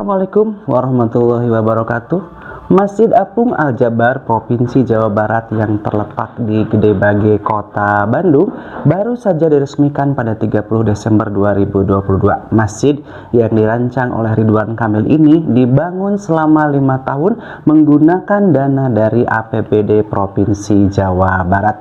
Assalamualaikum warahmatullahi wabarakatuh. Masjid Apung Al-Jabar, Provinsi Jawa Barat yang terletak di Gede Bage, Kota Bandung, baru saja diresmikan pada 30 Desember 2022. Masjid yang dirancang oleh Ridwan Kamil ini dibangun selama 5 tahun menggunakan dana dari APBD Provinsi Jawa Barat.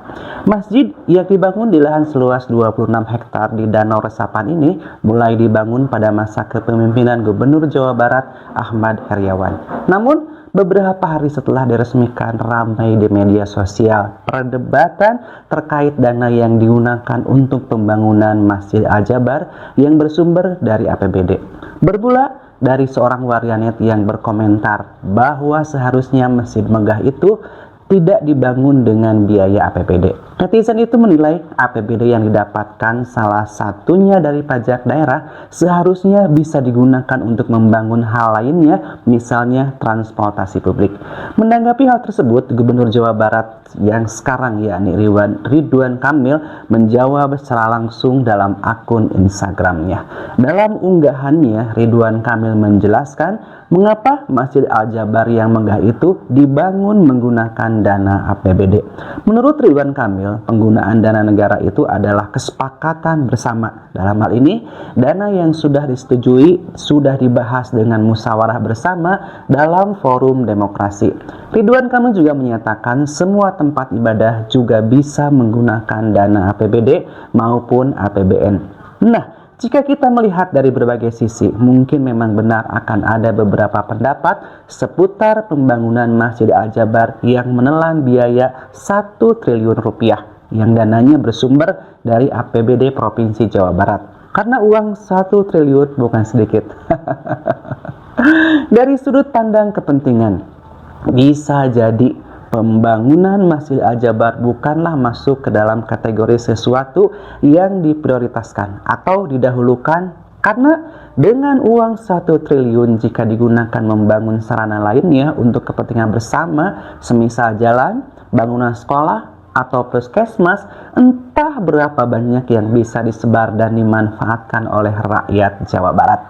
Masjid yang dibangun di lahan seluas 26 hektar di Danau Resapan ini mulai dibangun pada masa kepemimpinan Gubernur Jawa Barat Ahmad Heriawan. Namun beberapa hari setelah diresmikan, ramai di media sosial perdebatan terkait dana yang digunakan untuk pembangunan Masjid Al-Jabar yang bersumber dari APBD. Bermula dari seorang warganet yang berkomentar bahwa seharusnya masjid megah itu tidak dibangun dengan biaya APBD. Netizen itu menilai APBD yang didapatkan salah satunya dari pajak daerah seharusnya bisa digunakan untuk membangun hal lainnya, misalnya transportasi publik. Menanggapi hal tersebut, Gubernur Jawa Barat yang sekarang yakni Ridwan Kamil menjawab secara langsung dalam akun Instagramnya. Dalam unggahannya, Ridwan Kamil menjelaskan mengapa Masjid Al-Jabar yang megah itu dibangun menggunakan dana APBD. Menurut Ridwan Kamil, penggunaan dana negara itu adalah kesepakatan bersama. Dalam hal ini, dana yang sudah disetujui sudah dibahas dengan musyawarah bersama dalam forum demokrasi. Ridwan Kamil juga menyatakan semua tempat ibadah juga bisa menggunakan dana APBD maupun APBN. Nah, jika kita melihat dari berbagai sisi, mungkin memang benar akan ada beberapa pendapat seputar pembangunan Masjid Al-Jabar yang menelan biaya 1 triliun rupiah yang dananya bersumber dari APBD Provinsi Jawa Barat. Karena uang 1 triliun bukan sedikit. Dari sudut pandang kepentingan, bisa jadi pembangunan Masjid Al-Jabar bukanlah masuk ke dalam kategori sesuatu yang diprioritaskan atau didahulukan, karena dengan uang 1 triliun jika digunakan membangun sarana lainnya untuk kepentingan bersama, semisal jalan, bangunan sekolah, atau puskesmas, entah berapa banyak yang bisa disebar dan dimanfaatkan oleh rakyat Jawa Barat.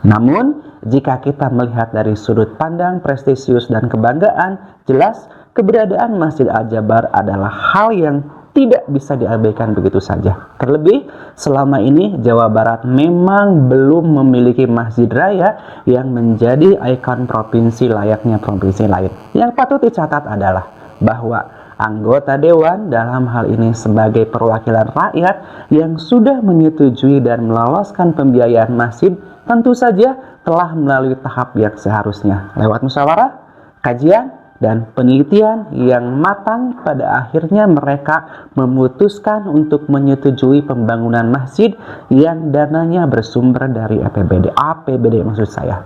Namun, jika kita melihat dari sudut pandang prestisius dan kebanggaan, jelas keberadaan Masjid Al-Jabar adalah hal yang tidak bisa diabaikan begitu saja. Terlebih, selama ini Jawa Barat memang belum memiliki masjid raya yang menjadi ikon provinsi layaknya provinsi lain. Yang patut dicatat adalah bahwa anggota dewan dalam hal ini sebagai perwakilan rakyat yang sudah menyetujui dan meloloskan pembiayaan masjid tentu saja telah melalui tahap yang seharusnya lewat musyawarah, kajian, dan penelitian yang matang. Pada akhirnya mereka memutuskan untuk menyetujui pembangunan masjid yang dananya bersumber dari APBD maksud saya.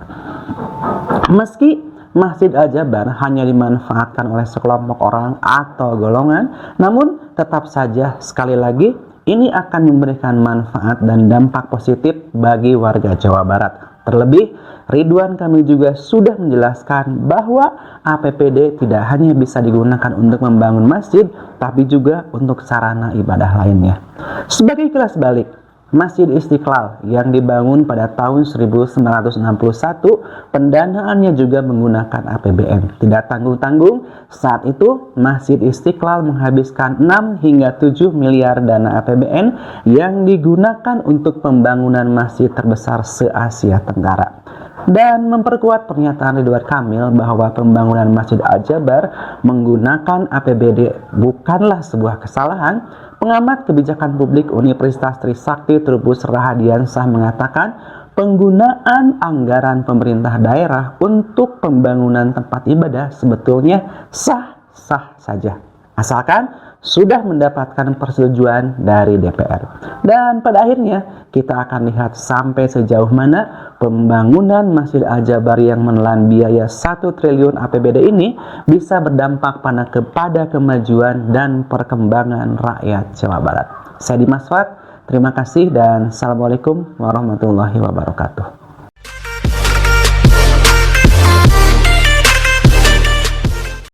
Meski Masjid Al-Jabar hanya dimanfaatkan oleh sekelompok orang atau golongan, namun tetap saja sekali lagi ini akan memberikan manfaat dan dampak positif bagi warga Jawa Barat. Terlebih, Ridwan Kamil juga sudah menjelaskan bahwa APBD tidak hanya bisa digunakan untuk membangun masjid, tapi juga untuk sarana ibadah lainnya. Sebagai kilas balik, Masjid Istiqlal yang dibangun pada tahun 1961, pendanaannya juga menggunakan APBN. Tidak tanggung-tanggung, saat itu Masjid Istiqlal menghabiskan 6 hingga 7 miliar dana APBN yang digunakan untuk pembangunan masjid terbesar se-Asia Tenggara. Dan memperkuat pernyataan Ridwan Kamil bahwa pembangunan Masjid Al-Jabar menggunakan APBD bukanlah sebuah kesalahan, pengamat kebijakan publik Universitas Trisakti Trubus Rahadiansah mengatakan penggunaan anggaran pemerintah daerah untuk pembangunan tempat ibadah sebetulnya sah-sah saja, asalkan sudah mendapatkan persetujuan dari DPR. Dan pada akhirnya kita akan lihat sampai sejauh mana pembangunan Masjid Al-Jabar yang menelan biaya 1 triliun APBD ini bisa berdampak kepada kemajuan dan perkembangan rakyat Jawa Barat. Saya Dimas Fat, terima kasih dan Assalamualaikum warahmatullahi wabarakatuh.